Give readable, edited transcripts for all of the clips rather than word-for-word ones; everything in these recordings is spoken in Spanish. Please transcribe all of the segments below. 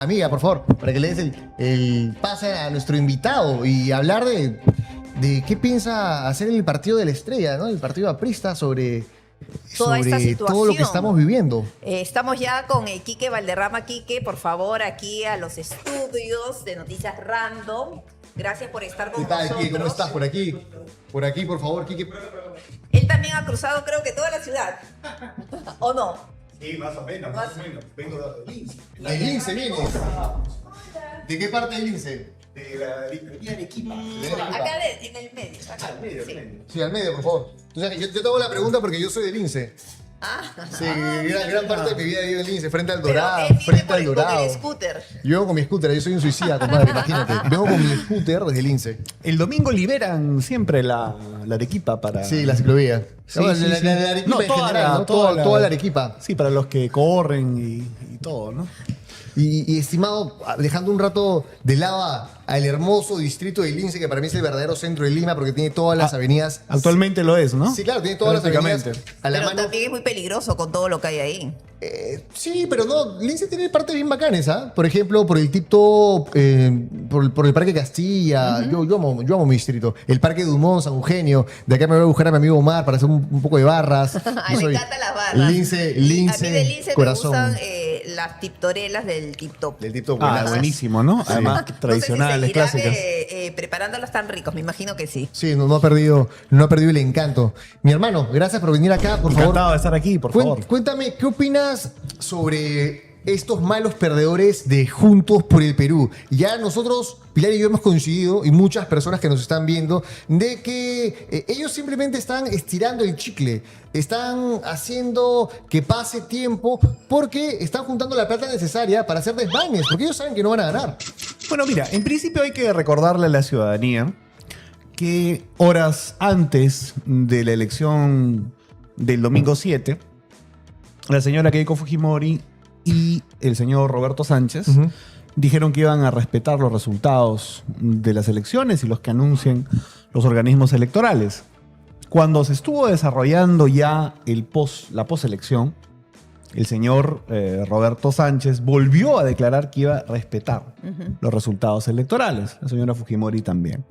Amiga, por favor, para que le des el pase a nuestro invitado y hablar de qué piensa hacer en el partido de la Estrella, ¿no? El partido aprista sobre Toda esta todo lo que situación. estamos viviendo. Estamos ya con Quique Valderrama. Quique, por favor, aquí a los estudios de Noticias Random. Gracias por estar con ¿Qué tal, nosotros. Quique? ¿Cómo estás? Por aquí. Por aquí, por favor, Quique. Él también ha cruzado, creo que toda la ciudad. ¿O no? Sí, más o menos, más o menos. Vengo de Lince. ¿De Lince vienes? ¿De qué parte de Lince? De la librería Arequipa. Acá en el medio. Acá. Al medio, Sí. al medio. Sí, al medio, por favor. Entonces, yo te hago la pregunta porque yo soy de Lince. Ah. Sí, gran parte de mi vida vivo en Lince, frente al Pero Dorado, él viene frente por al con Dorado. el scooter. Yo vengo con mi scooter, yo soy un suicida, compadre, imagínate. Vengo con mi scooter desde Lince. El domingo liberan siempre la Arequipa para... Sí, la ciclovía. Sí, No, sí, la sí. Arequipa No, en toda general, la- ¿no? toda la- Toda la Arequipa. Sí, para los que corren y todo, ¿no? Y estimado, dejando un rato de lado al hermoso distrito de Lince, que para mí es el verdadero centro de Lima, porque tiene todas las avenidas. Actualmente lo es, ¿no? Sí, claro, tiene todas las avenidas Prácticamente. a la Pero mano. también es muy peligroso con todo lo que hay ahí. Sí, pero no, Lince tiene partes bien bacanes, ¿ah? Por ejemplo, por el Tip-Top, por el Parque Castilla, yo amo mi distrito. El Parque Dumont, San Eugenio, de acá me voy a buscar a mi amigo Omar para hacer un poco de barras. Ay, Yo me soy encantan las barras. Lince, A mí de Lince corazón. me gustan las tiptorelas del Tip-Top. Del Tip-Top, Ah, buenazo. buenísimo, ¿no? Además, tradicionales, No sé si seguirán, clásicas. preparándolas tan ricos, me imagino que sí. Sí, no ha perdido el encanto. Mi hermano, gracias por venir acá, por favor. Encantado de estar aquí, por favor. Cuéntame, ¿qué opinas sobre estos malos perdedores de Juntos por el Perú? Ya nosotros, Pilar y yo, hemos coincidido, y muchas personas que nos están viendo, de que ellos simplemente están estirando el chicle, están haciendo que pase tiempo porque están juntando la plata necesaria para hacer desmanes, porque ellos saben que no van a ganar. Bueno, mira, en principio hay que recordarle a la ciudadanía que horas antes de la elección del domingo 7, la señora Keiko Fujimori y el señor Roberto Sánchez dijeron que iban a respetar los resultados de las elecciones y los que anuncien los organismos electorales. Cuando se estuvo desarrollando ya la poselección, el señor Roberto Sánchez volvió a declarar que iba a respetar los resultados electorales. La señora Fujimori también.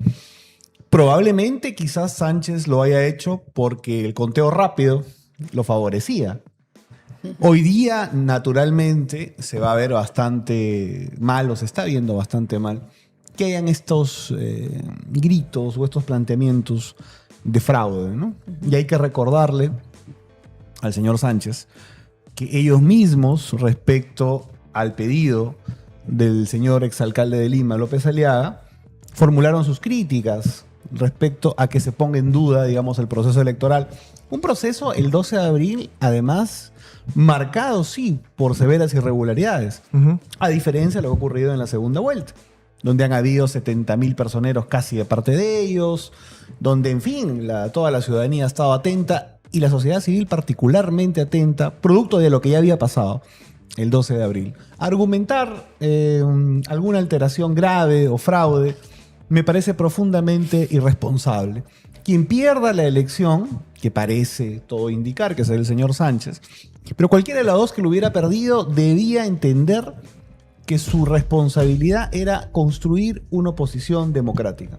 Probablemente quizás Sánchez lo haya hecho porque el conteo rápido lo favorecía. Hoy día, naturalmente, se va a ver bastante mal, o se está viendo bastante mal, que hayan estos gritos o estos planteamientos de fraude, ¿no? Y hay que recordarle al señor Sánchez que ellos mismos, respecto al pedido del señor exalcalde de Lima, López Aliaga, formularon sus críticas respecto a que se ponga en duda, digamos, el proceso electoral. Un proceso, el 12 de abril, además, marcado, sí, por severas irregularidades, a diferencia de lo que ha ocurrido en la segunda vuelta, donde han habido 70.000 personeros casi de parte de ellos, donde, en fin, toda la ciudadanía ha estado atenta y la sociedad civil particularmente atenta, producto de lo que ya había pasado el 12 de abril. Argumentar alguna alteración grave o fraude me parece profundamente irresponsable. Quien pierda la elección, que parece todo indicar que es el señor Sánchez, pero cualquiera de los dos que lo hubiera perdido debía entender que su responsabilidad era construir una oposición democrática.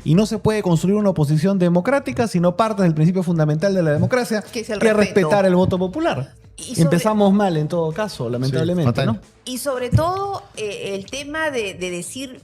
Y no se puede construir una oposición democrática si no parte del principio fundamental de la democracia, Que es el que es respeto. respetar el voto popular. Y sobre- Empezamos mal en todo caso, lamentablemente, fatal. ¿no? Y sobre todo el tema de decir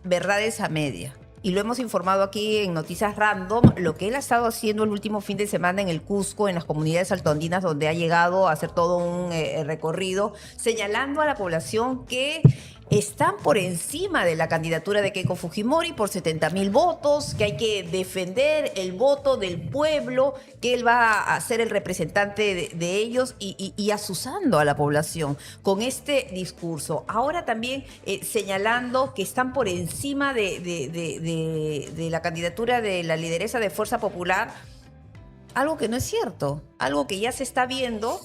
verdades a media. Y lo hemos informado aquí en Noticias Random, lo que él ha estado haciendo el último fin de semana en el Cusco, en las comunidades altoandinas, donde ha llegado a hacer todo un recorrido, señalando a la población que están por encima de la candidatura de Keiko Fujimori por 70.000 votos, que hay que defender el voto del pueblo, que él va a ser el representante de ellos y asusando a la población con este discurso. Ahora también señalando que están por encima de la candidatura de la lideresa de Fuerza Popular, algo que no es cierto, algo que ya se está viendo,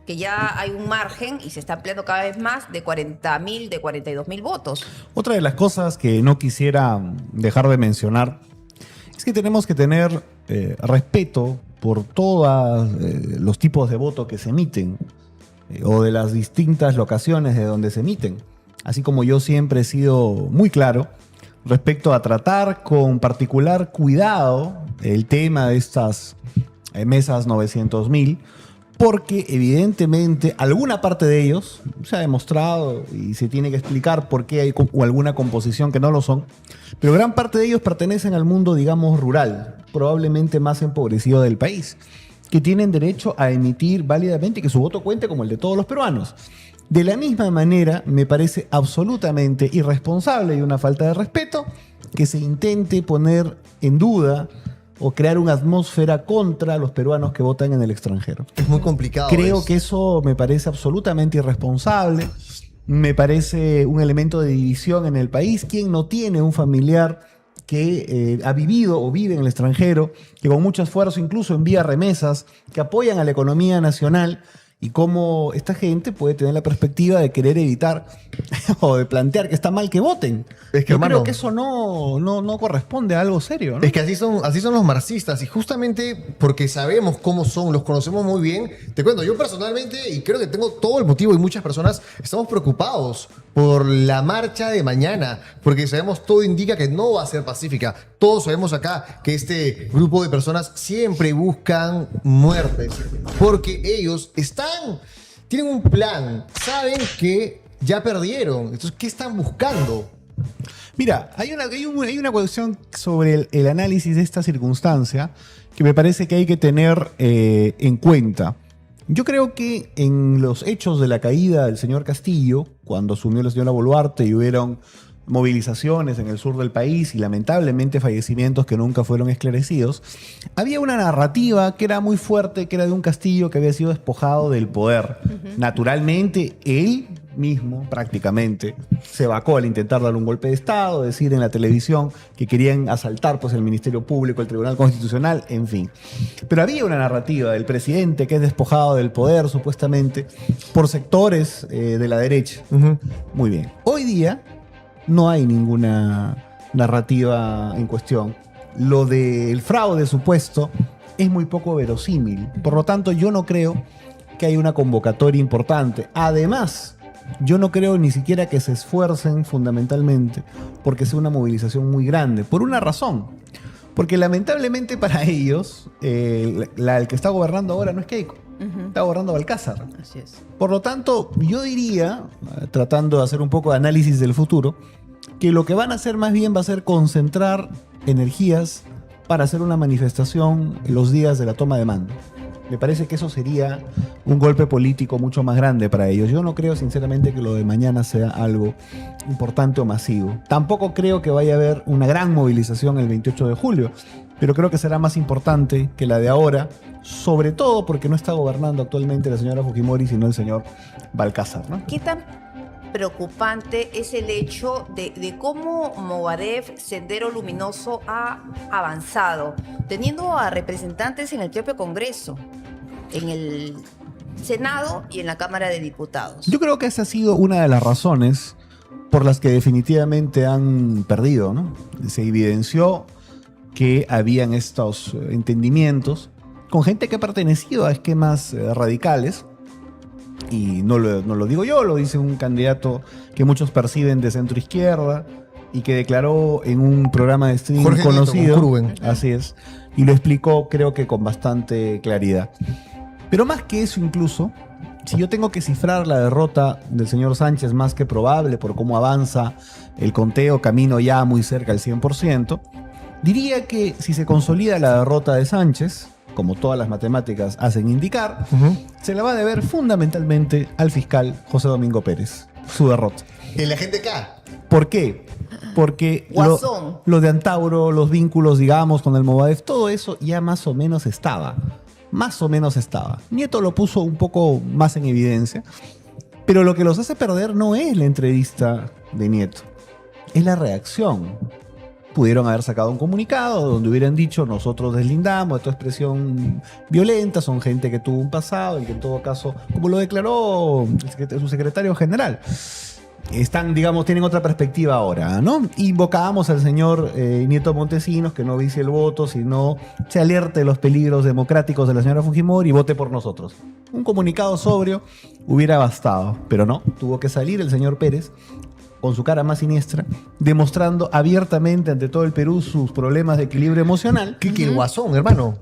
que ya hay un margen y se está ampliando cada vez más de 40.000, de 42.000 votos. Otra de las cosas que no quisiera dejar de mencionar es que tenemos que tener respeto por todos los tipos de voto que se emiten o de las distintas locaciones de donde se emiten. así como yo siempre he sido muy claro respecto a tratar con particular cuidado el tema de estas mesas 900.000, porque evidentemente alguna parte de ellos se ha demostrado y se tiene que explicar por qué hay alguna composición que no lo son, pero gran parte de ellos pertenecen al mundo, digamos, rural, probablemente más empobrecido del país, que tienen derecho a emitir válidamente y que su voto cuente como el de todos los peruanos. De la misma manera, me parece absolutamente irresponsable y una falta de respeto que se intente poner en duda o crear una atmósfera contra los peruanos que votan en el extranjero. Es muy complicado. Creo que eso me parece absolutamente irresponsable, me parece un elemento de división en el país. ¿Quién no tiene un familiar que ha vivido o vive en el extranjero, que con mucho esfuerzo incluso envía remesas, que apoyan a la economía nacional? Y cómo esta gente puede tener la perspectiva de querer evitar o de plantear que está mal que voten. Es que, yo hermano, creo que eso no corresponde a algo serio, ¿no? Es que así son los marxistas, y justamente porque sabemos cómo son, los conocemos muy bien. Te cuento, yo personalmente, y creo que tengo todo el motivo, y muchas personas estamos preocupados por la marcha de mañana, porque sabemos, todo indica que no va a ser pacífica. Todos sabemos acá que este grupo de personas siempre buscan muertes, porque ellos tienen un plan, saben que ya perdieron. Entonces, ¿qué están buscando? Mira, hay una cuestión sobre el análisis de esta circunstancia que me parece que hay que tener en cuenta. Yo creo que en los hechos de la caída del señor Castillo, cuando asumió la señora Boluarte y hubieron movilizaciones en el sur del país y lamentablemente fallecimientos que nunca fueron esclarecidos, había una narrativa que era muy fuerte, que era de un Castillo que había sido despojado del poder. Naturalmente, él mismo prácticamente se vacó al intentar dar un golpe de Estado, decir en la televisión que querían asaltar pues, el Ministerio Público, el Tribunal Constitucional, en fin. Pero había una narrativa del presidente que es despojado del poder, supuestamente, por sectores de la derecha. Muy bien. Hoy día no hay ninguna narrativa en cuestión. Lo del fraude supuesto es muy poco verosímil. Por lo tanto, yo no creo que haya una convocatoria importante. Además, yo no creo ni siquiera que se esfuercen fundamentalmente porque sea una movilización muy grande. Por una razón. Porque lamentablemente para ellos, el que está gobernando ahora no es Keiko. Está gobernando Balcázar. Así es. Por lo tanto, yo diría, tratando de hacer un poco de análisis del futuro, que lo que van a hacer más bien va a ser concentrar energías para hacer una manifestación en los días de la toma de mando. Me parece que eso sería un golpe político mucho más grande para ellos. Yo no creo sinceramente que lo de mañana sea algo importante o masivo. Tampoco creo que vaya a haber una gran movilización el 28 de julio, pero creo que será más importante que la de ahora, sobre todo porque no está gobernando actualmente la señora Fujimori, sino el señor Balcázar, ¿no? ¿Qué tan preocupante es el hecho de cómo Mobaref, Sendero Luminoso, ha avanzado, teniendo a representantes en el propio Congreso, en el Senado y en la Cámara de Diputados? Yo creo que esa ha sido una de las razones por las que definitivamente han perdido, ¿no? Se evidenció que habían estos entendimientos con gente que ha pertenecido a esquemas radicales. Y no lo digo yo, lo dice un candidato que muchos perciben de centro izquierda y que declaró en un programa de streaming Jorge conocido. Nieto, así es. Y lo explicó, creo que con bastante claridad. Pero más que eso, incluso, si yo tengo que cifrar la derrota del señor Sánchez más que probable por cómo avanza el conteo, camino ya muy cerca del 100%, diría que si se consolida la derrota de Sánchez, como todas las matemáticas hacen indicar, se la va a deber fundamentalmente al fiscal José Domingo Pérez, su derrota. En la gente acá. ¿Por qué? Porque Guasón. lo de Antauro, los vínculos, digamos, con el Movadef, todo eso ya más o menos estaba. Más o menos estaba. Nieto lo puso un poco más en evidencia, pero lo que los hace perder no es la entrevista de Nieto, es la reacción. Pudieron haber sacado un comunicado donde hubieran dicho: nosotros deslindamos de toda expresión violenta, son gente que tuvo un pasado y que en todo caso, como lo declaró su secretario general, tienen otra perspectiva ahora, ¿no? Invocábamos al señor Nieto Montesinos que no vicie el voto, sino se alerte de los peligros democráticos de la señora Fujimori y vote por nosotros. Un comunicado sobrio hubiera bastado, pero no, tuvo que salir el señor Pérez con su cara más siniestra, demostrando abiertamente ante todo el Perú sus problemas de equilibrio emocional. Que el Guasón, hermano.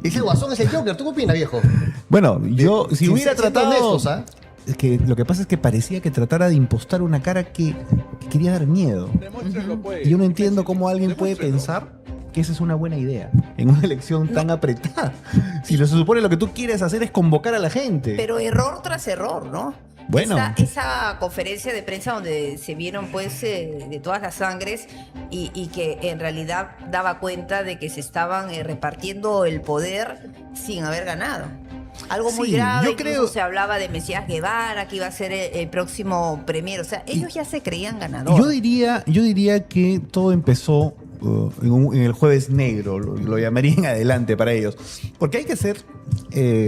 Ese Guasón es el Joker. ¿Tú qué opinas, viejo? Bueno, yo si hubiera Siendo tratado... honestos, ¿ah? Es que lo que pasa es que parecía que tratara de impostar una cara que quería dar miedo. Y yo no entiendo cómo alguien puede pensar que esa es una buena idea en una elección tan apretada. Si se supone lo que tú quieres hacer es convocar a la gente. Pero error tras error, ¿no? Bueno. Esa conferencia de prensa donde se vieron pues de todas las sangres y que en realidad daba cuenta de que se estaban repartiendo el poder sin haber ganado. Algo muy Sí, grave, yo incluso creo- se hablaba de Mesías Guevara, que iba a ser el próximo premier. O sea, ellos ya se creían ganadores. Yo diría que todo empezó en el jueves negro, lo llamaría en adelante para ellos. Porque hay que ser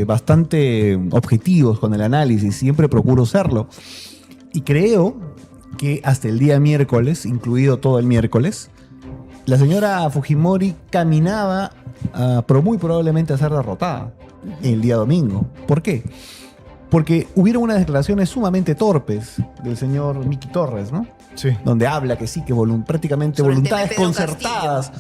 bastante objetivos con el análisis, siempre procuro serlo. Y creo que hasta el día miércoles, incluido todo el miércoles, la señora Fujimori caminaba muy probablemente a ser derrotada el día domingo. ¿Por qué? Porque hubieron unas declaraciones sumamente torpes del señor Miki Torres, ¿no? Sí. Donde habla que sí, que prácticamente Sobre el tema voluntades de Pedro concertadas.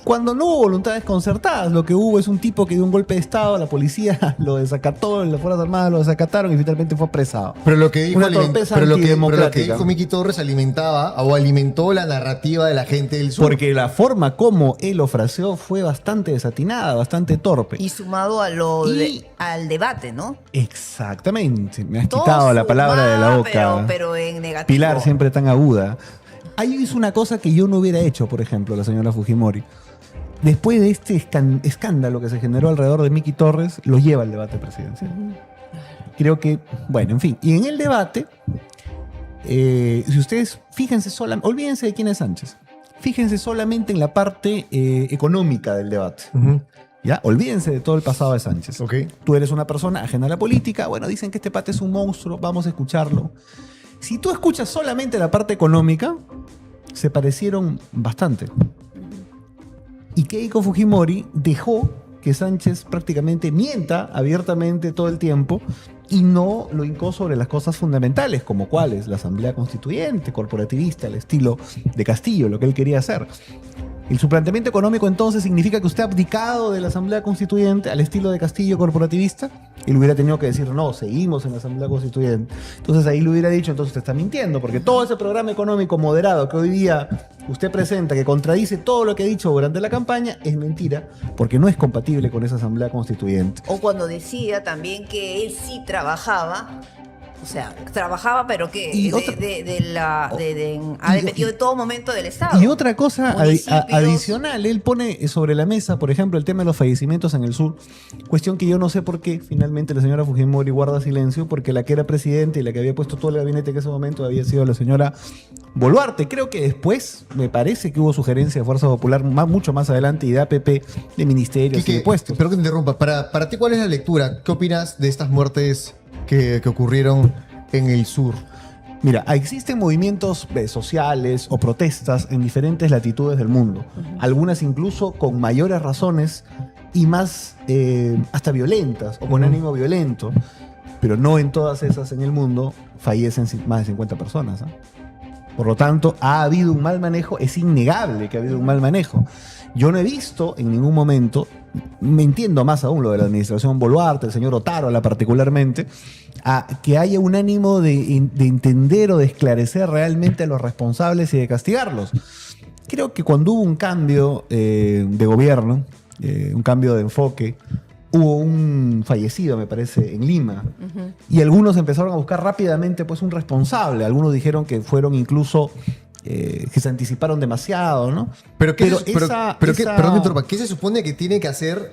Cuando no hubo voluntades concertadas, lo que hubo es un tipo que dio un golpe de Estado, la policía lo desacató, las Fuerzas Armadas lo desacataron y finalmente fue apresado. Pero lo que dijo, Una torpeza pero lo que antidemocrática. dijo Miki Torres alimentó la narrativa de la gente del sur. Porque la forma como él lo fraseó fue bastante desatinada, bastante torpe. Y sumado al debate, ¿no? Exactamente. Me has Todo quitado la palabra de la sumaba, boca. pero en negativo. Pilar siempre tan aguda. Ahí hizo una cosa que yo no hubiera hecho, por ejemplo, la señora Fujimori. Después de este escándalo que se generó alrededor de Miki Torres, lo lleva al debate presidencial. Creo que, bueno, en fin. Y en el debate, si ustedes fíjense solamente, olvídense de quién es Sánchez. Fíjense solamente en la parte económica del debate. Ujú. ¿Ya? Olvídense de todo el pasado de Sánchez. Ok. Tú eres una persona ajena a la política. Bueno, dicen que este pata es un monstruo. Vamos a escucharlo. Si tú escuchas solamente la parte económica, se parecieron bastante. Y Keiko Fujimori dejó que Sánchez prácticamente mienta abiertamente todo el tiempo y no lo hincó sobre las cosas fundamentales, como cuáles, la Asamblea Constituyente, corporativista, al estilo de Castillo, lo que él quería hacer. Su planteamiento económico entonces significa que usted ha abdicado de la Asamblea Constituyente al estilo de Castillo corporativista. Él hubiera tenido que decir, no, seguimos en la Asamblea Constituyente. Entonces ahí le hubiera dicho, entonces usted está mintiendo, porque todo ese programa económico moderado que hoy día usted presenta, que contradice todo lo que ha dicho durante la campaña, es mentira, porque no es compatible con esa Asamblea Constituyente. O cuando decía también que él sí trabajaba. O sea, trabajaba, pero que Y otra- ha dependido de todo momento del Estado. Y otra cosa Municipios. adicional, él pone sobre la mesa, por ejemplo, el tema de los fallecimientos en el sur, cuestión que yo no sé por qué finalmente la señora Fujimori guarda silencio, porque la que era presidente y la que había puesto todo el gabinete en ese momento había sido la señora Boluarte. Creo que después, me parece que hubo sugerencia de Fuerza Popular mucho más adelante y de APP, de ministerios y Quique, de puestos. pero que te interrumpa. Para ti, ¿cuál es la lectura? ¿Qué opinas de estas muertes que ocurrieron en el sur? Mira, existen movimientos sociales o protestas en diferentes latitudes del mundo, algunas incluso con mayores razones y más hasta violentas o con ánimo violento, pero no en todas esas en el mundo fallecen más de 50 personas. Por lo tanto, ha habido un mal manejo, es innegable que ha habido un mal manejo. Yo no he visto en ningún momento, me entiendo más aún lo de la administración Boluarte, el señor Otárola particularmente, que haya un ánimo de entender o de esclarecer realmente a los responsables y de castigarlos. Creo que cuando hubo un cambio de gobierno, un cambio de enfoque, hubo un fallecido, me parece, en Lima. Y algunos empezaron a buscar rápidamente pues, un responsable. Algunos dijeron que fueron incluso que se anticiparon demasiado, ¿no? Pero esa- perdón, me interrumpa. ¿Qué se supone que tienen que hacer?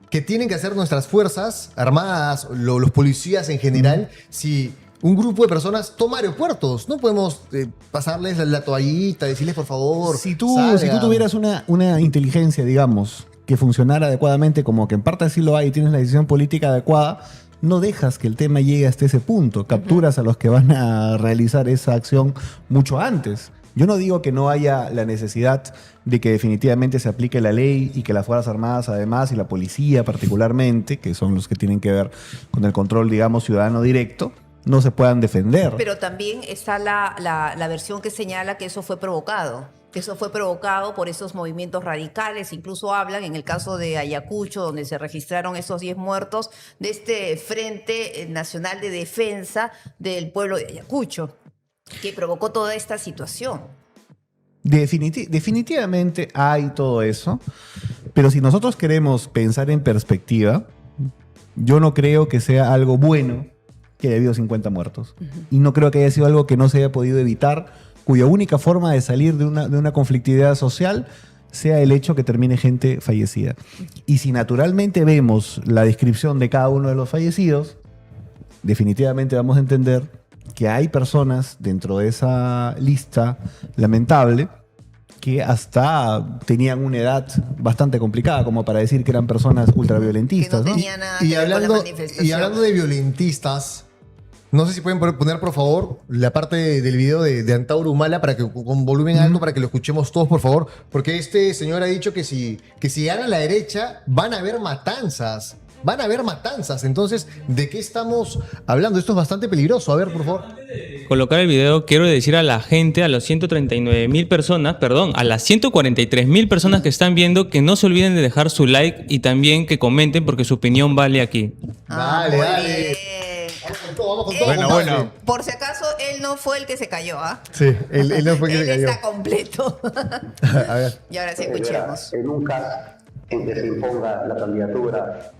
¿Qué tienen que hacer nuestras fuerzas armadas, los policías en general, si un grupo de personas toma aeropuertos? No podemos pasarles la toallita, decirles por favor. Si tú salgan. tuvieras una inteligencia, digamos, que funcionara adecuadamente, como que en parte así lo hay y tienes la decisión política adecuada, no dejas que el tema llegue hasta ese punto. Capturas a los que van a realizar esa acción mucho antes. Yo no digo que no haya la necesidad de que definitivamente se aplique la ley y que las Fuerzas Armadas además y la policía particularmente, que son los que tienen que ver con el control, digamos, ciudadano directo, no se puedan defender. Pero también está la versión que señala que eso fue provocado. Que eso fue provocado por esos movimientos radicales. Incluso hablan, en el caso de Ayacucho, donde se registraron esos 10 muertos, de este Frente Nacional de Defensa del pueblo de Ayacucho, que provocó toda esta situación. Definitivamente hay todo eso, pero si nosotros queremos pensar en perspectiva, yo no creo que sea algo bueno que haya habido 50 muertos. Y no creo que haya sido algo que no se haya podido evitar, cuya única forma de salir de una conflictividad social sea el hecho que termine gente fallecida. Y si naturalmente vemos la descripción de cada uno de los fallecidos, definitivamente vamos a entender que hay personas dentro de esa lista lamentable que hasta tenían una edad bastante complicada como para decir que eran personas ultraviolentistas, Que no ¿no? tenían nada que Y ver con la hablando, manifestación. y hablando de violentistas, no sé si pueden poner, por favor, la parte del video de Antauro Humala para que, con volumen alto para que lo escuchemos todos, por favor. Porque este señor ha dicho que si gana la derecha, van a haber matanzas. Van a haber matanzas. Entonces, ¿de qué estamos hablando? Esto es bastante peligroso. A ver, por favor. Colocar el video, quiero decir a la gente, a los 139.000 personas, perdón, a las 143.000 personas que están viendo, que no se olviden de dejar su like y también que comenten porque su opinión vale aquí. Dale, muy dale. bien. Vamos con todo, vamos con todo. Bueno, compadre. bueno. Por si acaso, él no fue el que se cayó, ¿ah? Sí, él no fue quien Él se cayó. está completo. A ver. Y ahora sí escuchemos. En un caso en que se imponga la candidatura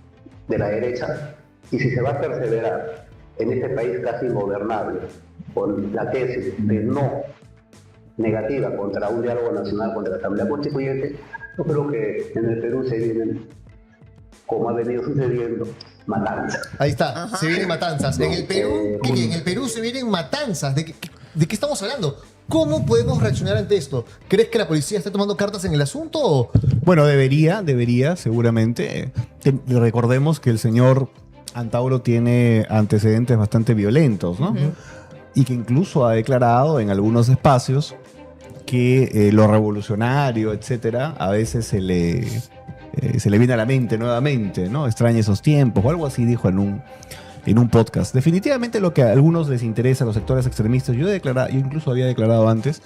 de la derecha, y si se va a perseverar en este país casi ingobernable con la tesis de no negativa contra un diálogo nacional, contra la Asamblea Constituyente, yo creo que en el Perú se vienen, como ha venido sucediendo, matanzas. Ahí está, se vienen matanzas. En el Perú, ¿qué? En el Perú se vienen matanzas. ¿De qué estamos hablando? ¿Cómo podemos reaccionar ante esto? ¿Crees que la policía está tomando cartas en el asunto? Bueno, debería, seguramente. Recordemos que el señor Antauro tiene antecedentes bastante violentos, ¿no? Y que incluso ha declarado en algunos espacios que lo revolucionario, etcétera, a veces se le viene a la mente nuevamente, ¿no? Extraña esos tiempos, o algo así dijo en un podcast. Definitivamente lo que a algunos les interesa, a los sectores extremistas, yo incluso había declarado antes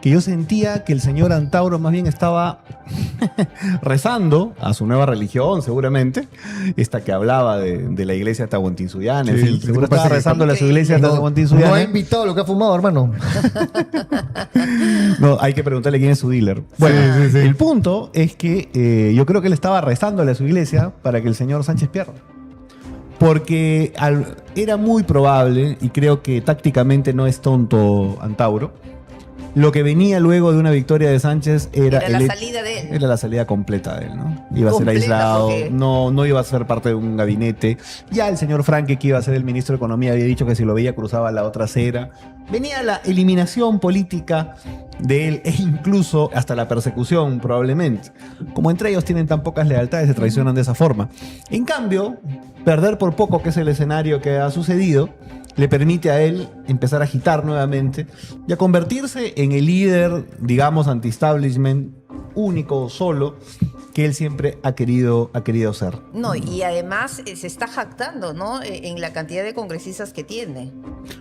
que yo sentía que el señor Antauro más bien estaba rezando a su nueva religión, seguramente, esta que hablaba de la iglesia tahuantinsuyaná, en Sí, fin, ¿qué seguro pasa? estaba rezándole a su iglesia No ha tahuantinsuyaná. invitado lo que ha fumado, hermano. No, hay que preguntarle quién es su dealer. Bueno, el punto es que yo creo que él estaba rezándole a su iglesia para que el señor Sánchez pierda. Porque era muy probable, y creo que tácticamente no es tonto Antauro, lo que venía luego de una victoria de Sánchez era la salida de él. Era la salida completa de él, ¿no? Iba a ser Completa, aislado, porque- no iba a ser parte de un gabinete. Ya el señor Franque, que iba a ser el ministro de Economía, había dicho que si lo veía cruzaba la otra acera. Venía la eliminación política de él e incluso hasta la persecución, probablemente. Como entre ellos tienen tan pocas lealtades, se traicionan de esa forma. En cambio, perder por poco, que es el escenario que ha sucedido, le permite a él empezar a agitar nuevamente y a convertirse en el líder, digamos, anti-establishment, único, solo, que él siempre ha querido ser. No, y además se está jactando, ¿no? En la cantidad de congresistas que tiene.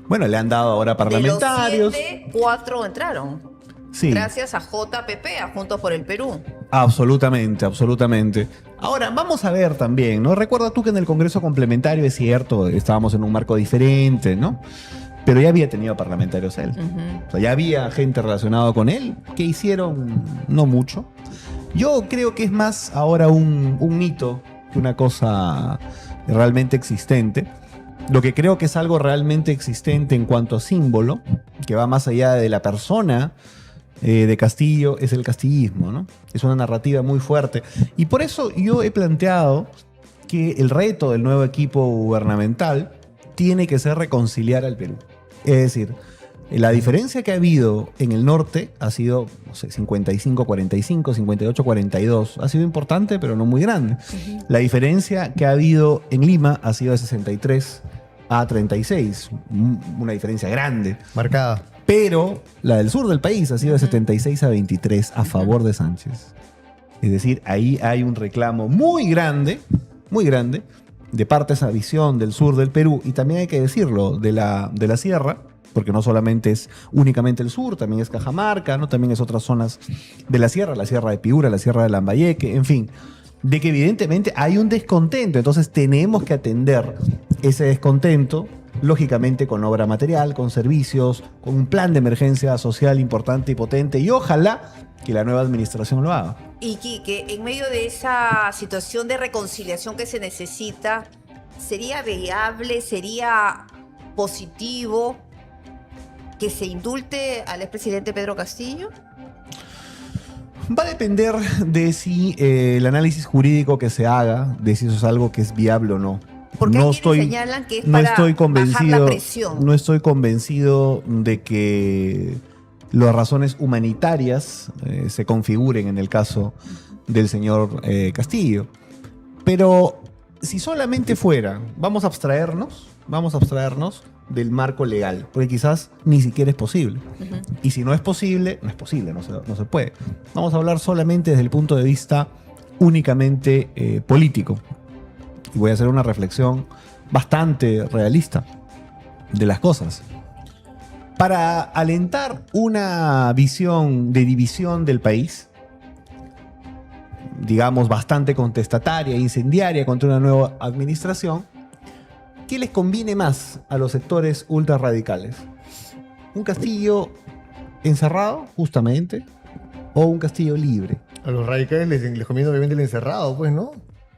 Bueno, le han dado ahora parlamentarios. De los 7, 4 entraron. Sí, Gracias a JPP, a Juntos por el Perú. absolutamente, absolutamente. Ahora, vamos a ver también, ¿no? Recuerda tú que en el Congreso Complementario, es cierto, estábamos en un marco diferente, ¿no? Pero ya había tenido parlamentarios él. O sea, ya había gente relacionada con él que hicieron no mucho. Yo creo que es más ahora un mito que una cosa realmente existente. Lo que creo que es algo realmente existente en cuanto a símbolo, que va más allá de la persona de Castillo, es el castillismo, ¿no? Es una narrativa muy fuerte. Y por eso yo he planteado que el reto del nuevo equipo gubernamental tiene que ser reconciliar al Perú. Es decir, la diferencia que ha habido en el norte ha sido, no sé, 55-45, 58-42. Ha sido importante, pero no muy grande. La diferencia que ha habido en Lima ha sido de 63-36. Una diferencia grande. Marcada. Pero la del sur del país ha sido de 76-23 a favor de Sánchez. Es decir, ahí hay un reclamo muy grande, de parte esa visión del sur del Perú, y también hay que decirlo, de la sierra, porque no solamente es únicamente el sur, también es Cajamarca, ¿no? También es otras zonas de la sierra de Piura, la sierra de Lambayeque, en fin, de que evidentemente hay un descontento, entonces tenemos que atender ese descontento, lógicamente con obra material, con servicios, con un plan de emergencia social importante y potente, y ojalá que la nueva administración lo haga. Y Quique, en medio de esa situación de reconciliación que se necesita, ¿sería viable, sería positivo que se indulte al expresidente Pedro Castillo? Va a depender de si el análisis jurídico que se haga, de si eso es algo que es viable o no. Porque no hay quienes señalan que es para bajar la presión. No estoy convencido de que las razones humanitarias se configuren en el caso del señor Castillo. Pero si solamente fuera, vamos a abstraernos del marco legal, porque quizás ni siquiera es posible. Y si no es posible, no se puede. Vamos a hablar solamente desde el punto de vista únicamente político. Y voy a hacer una reflexión bastante realista de las cosas. Para alentar una visión de división del país, digamos bastante contestataria, incendiaria contra una nueva administración, ¿qué les conviene más a los sectores ultrarradicales? ¿Un Castillo encerrado, justamente, o un Castillo libre? A los radicales les conviene obviamente el encerrado, pues, ¿no?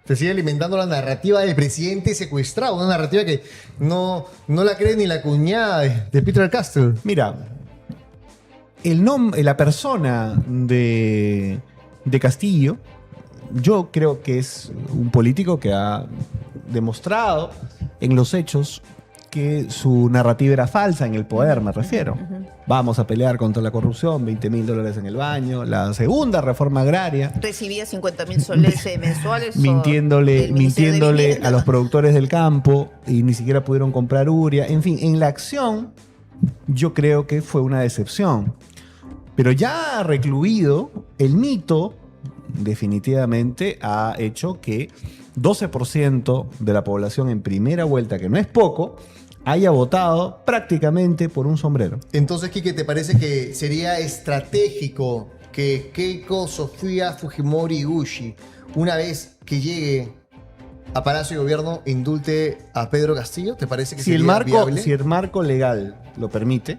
Se sigue alimentando la narrativa del presidente secuestrado, una narrativa que no la cree ni la cuñada de Peter Castell. Mira, la persona de Castillo, yo creo que es un político que ha demostrado en los hechos que su narrativa era falsa en el poder, me refiero. Vamos a pelear contra la corrupción, $20,000 en el baño, la segunda reforma agraria. Recibía 50,000 soles mensuales. Mintiéndole a los productores del campo y ni siquiera pudieron comprar urea. En fin, en la acción yo creo que fue una decepción. Pero ya recluido, el mito definitivamente ha hecho que 12% de la población en primera vuelta, que no es poco, haya votado prácticamente por un sombrero. Entonces, Quique, ¿te parece que sería estratégico que Keiko Sofía Fujimori Ushi, una vez que llegue a Palacio de Gobierno, indulte a Pedro Castillo? ¿Te parece que sería viable? Si el marco legal lo permite,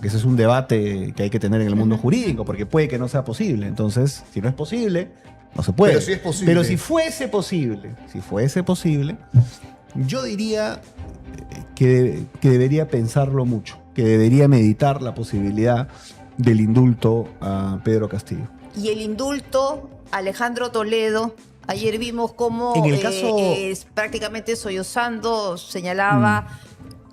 que ese es un debate que hay que tener en el mundo jurídico, porque puede que no sea posible. Entonces, si no es posible, no se puede. Pero sí es posible. Pero si fuese posible, yo diría que debería pensarlo mucho, que debería meditar la posibilidad del indulto a Pedro Castillo. Y el indulto, Alejandro Toledo, ayer vimos cómo en el caso, prácticamente sollozando señalaba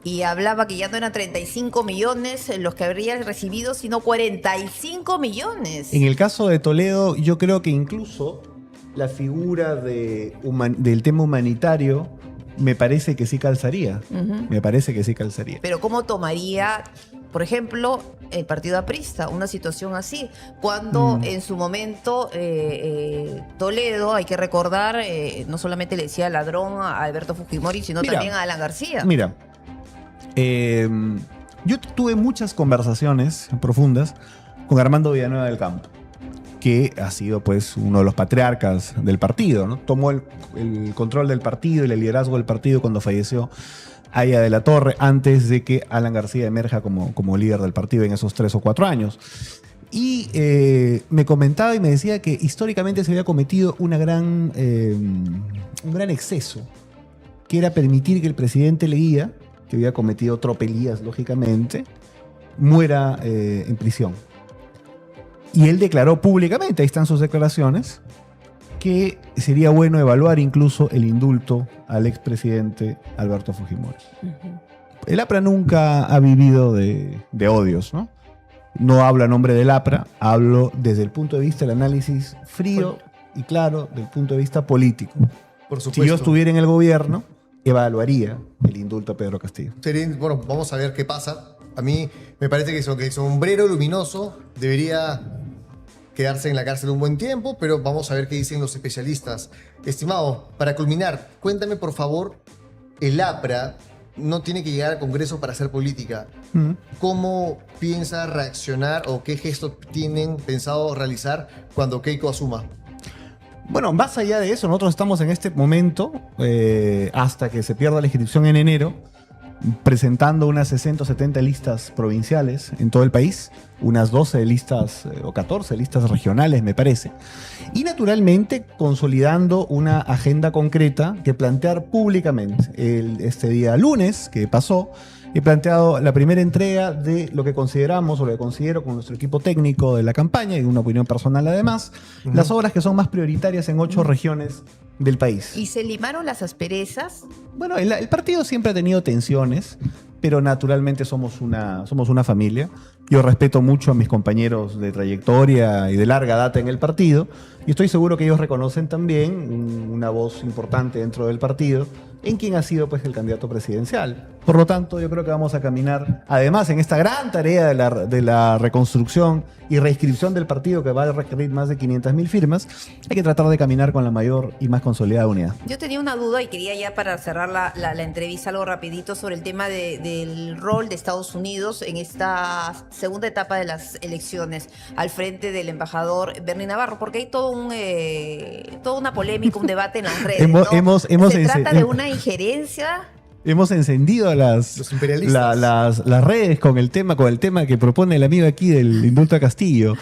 y hablaba que ya no eran 35 millones los que habría recibido, sino 45 millones. En el caso de Toledo, yo creo que incluso la figura del tema humanitario me parece que sí calzaría. Me parece que sí calzaría. Pero ¿cómo tomaría, por ejemplo, el partido aprista una situación así? Cuando en su momento Toledo, hay que recordar, no solamente le decía ladrón a Alberto Fujimori, sino también a Alan García. Mira, yo tuve muchas conversaciones profundas con Armando Villanueva del Campo, que ha sido pues uno de los patriarcas del partido, ¿no? Tomó el control del partido y el liderazgo del partido cuando falleció Aya de la Torre, antes de que Alan García emerja como líder del partido en esos 3 o 4 años. Y me comentaba y me decía que históricamente se había cometido un gran exceso, que era permitir que el presidente Leguía, que había cometido tropelías lógicamente, muera en prisión. Y él declaró públicamente, ahí están sus declaraciones, que sería bueno evaluar incluso el indulto al expresidente Alberto Fujimori. El APRA nunca ha vivido de odios, ¿no? No hablo a nombre del APRA, hablo desde el punto de vista del análisis frío y claro, del punto de vista político. Por supuesto. Si yo estuviera en el gobierno, evaluaría el indulto a Pedro Castillo. Bueno, vamos a ver qué pasa. A mí me parece que el sombrero luminoso debería quedarse en la cárcel un buen tiempo, pero vamos a ver qué dicen los especialistas. Estimado, para culminar, cuéntame por favor, el APRA no tiene que llegar al Congreso para hacer política. ¿Cómo piensa reaccionar o qué gestos tienen pensado realizar cuando Keiko asuma? Bueno, más allá de eso, nosotros estamos en este momento, hasta que se pierda la inscripción en enero, presentando unas 60 o 70 listas provinciales en todo el país, unas 12 listas o 14 listas regionales, me parece, y naturalmente consolidando una agenda concreta que plantear públicamente. Este día lunes que pasó, he planteado la primera entrega de lo que consideramos o lo que considero con nuestro equipo técnico de la campaña y una opinión personal además, las obras que son más prioritarias en 8 regiones del país. ¿Y se limaron las asperezas? Bueno, el partido siempre ha tenido tensiones, pero naturalmente somos una familia. Yo respeto mucho a mis compañeros de trayectoria y de larga data en el partido, y estoy seguro que ellos reconocen también una voz importante dentro del partido en quien ha sido pues el candidato presidencial. Por lo tanto, yo creo que vamos a caminar, además en esta gran tarea de la reconstrucción y reinscripción del partido que va a requerir más de 500.000 firmas, hay que tratar de caminar con la mayor y más consolidada unidad. Yo tenía una duda y quería ya para cerrar la entrevista algo rapidito sobre el tema del rol de Estados Unidos en esta segunda etapa de las elecciones al frente del embajador Bernie Navarro, porque hay toda una polémica, un debate en las redes, ¿no? Se trata de una injerencia. Hemos encendido Los imperialistas. las redes con el tema que propone el amigo aquí del indulto a Castillo.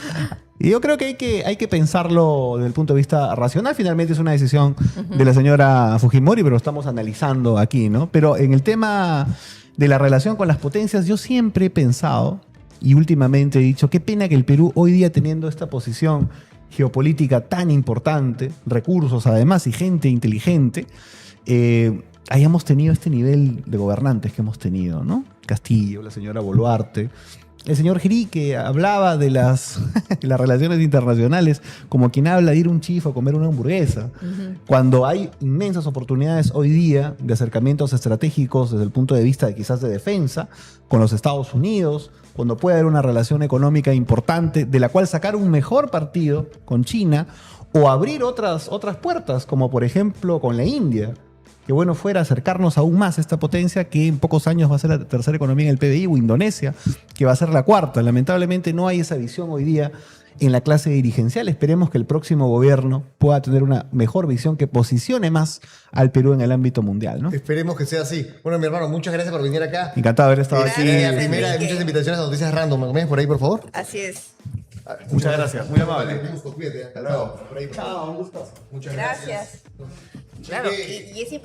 Y yo creo que hay que pensarlo desde el punto de vista racional. Finalmente es una decisión de la señora Fujimori, pero lo estamos analizando aquí, ¿no? Pero en el tema de la relación con las potencias, yo siempre he pensado y últimamente he dicho, qué pena que el Perú hoy día, teniendo esta posición geopolítica tan importante, recursos además y gente inteligente, hayamos tenido este nivel de gobernantes que hemos tenido, ¿no? Castillo, la señora Boluarte, el señor Giri, que hablaba de las relaciones internacionales como quien habla de ir a un chifa a comer una hamburguesa, cuando hay inmensas oportunidades hoy día de acercamientos estratégicos desde el punto de vista de quizás de defensa con los Estados Unidos, cuando puede haber una relación económica importante de la cual sacar un mejor partido con China o abrir otras puertas, como por ejemplo con la India. Que bueno fuera acercarnos aún más a esta potencia que en pocos años va a ser la tercera economía en el PBI, o Indonesia, que va a ser la cuarta. Lamentablemente no hay esa visión hoy día en la clase dirigencial. Esperemos que el próximo gobierno pueda tener una mejor visión que posicione más al Perú en el ámbito mundial, ¿no? Esperemos que sea así. Bueno, mi hermano, muchas gracias por venir acá. Encantado de haber estado aquí. Gracias, La primera de Enrique. muchas invitaciones a Noticias Random. ¿Me acompañas por ahí, por favor? Así es. Muchas gracias, muy amable. Un gusto, cuídate. Hasta luego. Por ahí. Chao, un gustazo. Muchas gracias. Gracias. Claro, y es importante.